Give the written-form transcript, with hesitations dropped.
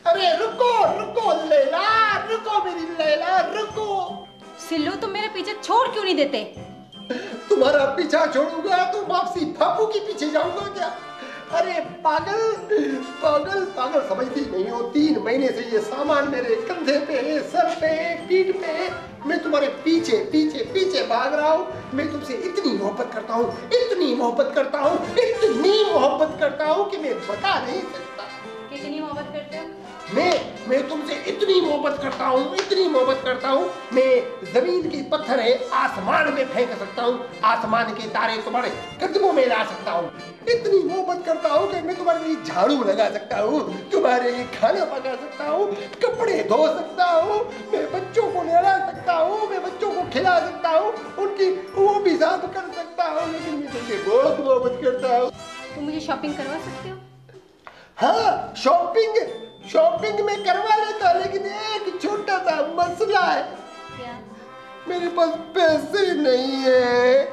अरे रुको रुको लैला, रुको मेरी लैला, रुको। सिल्लू तुम मेरे पीछे छोड़ क्यों नहीं देते? तुम्हारा पीछा छोड़ूंगा तो वापसी फापू के पीछे जाऊंगा क्या? अरे पागल पागल पागल समझती नहीं हो। 3 महीने से ये सामान मेरे कंधे पे, सर पे, पीठ पे, मैं तुम्हारे पीछे पीछे पीछे भाग रहा हूँ। मैं तुमसे इतनी मोहब्बत करता हूँ, इतनी मोहब्बत करता हूँ, इतनी मोहब्बत करता हूँ कि मैं बता नहीं सकता। कितनी मोहब्बत करते हो? मैं तुमसे इतनी मोहब्बत करता हूँ, इतनी मोहब्बत करता हूँ, मैं जमीन के पत्थर है आसमान में फेंक सकता हूँ, आसमान के तारे तुम्हारे कदमों में ला सकता हूँ। इतनी मोहब्बत करता हूँ कि मैं तुम्हारे लिए झाड़ू लगा सकता हूँ, तुम्हारे लिए खाना पका सकता हूँ, कपड़े धो सकता हूँ, मैं बच्चों को नहला सकता हूँ, मैं बच्चों को खिला सकता हूँ, उनकी वो भी साफ कर सकता हूँ, लेकिन मैं तुमसे बहुत मोहब्बत करता हूँ। तुम मुझे शॉपिंग करवा सकते हो? हाँ शॉपिंग में करवा लेता, लेकिन एक छोटा सा मसला है। क्या? मेरे पास पैसे नहीं है।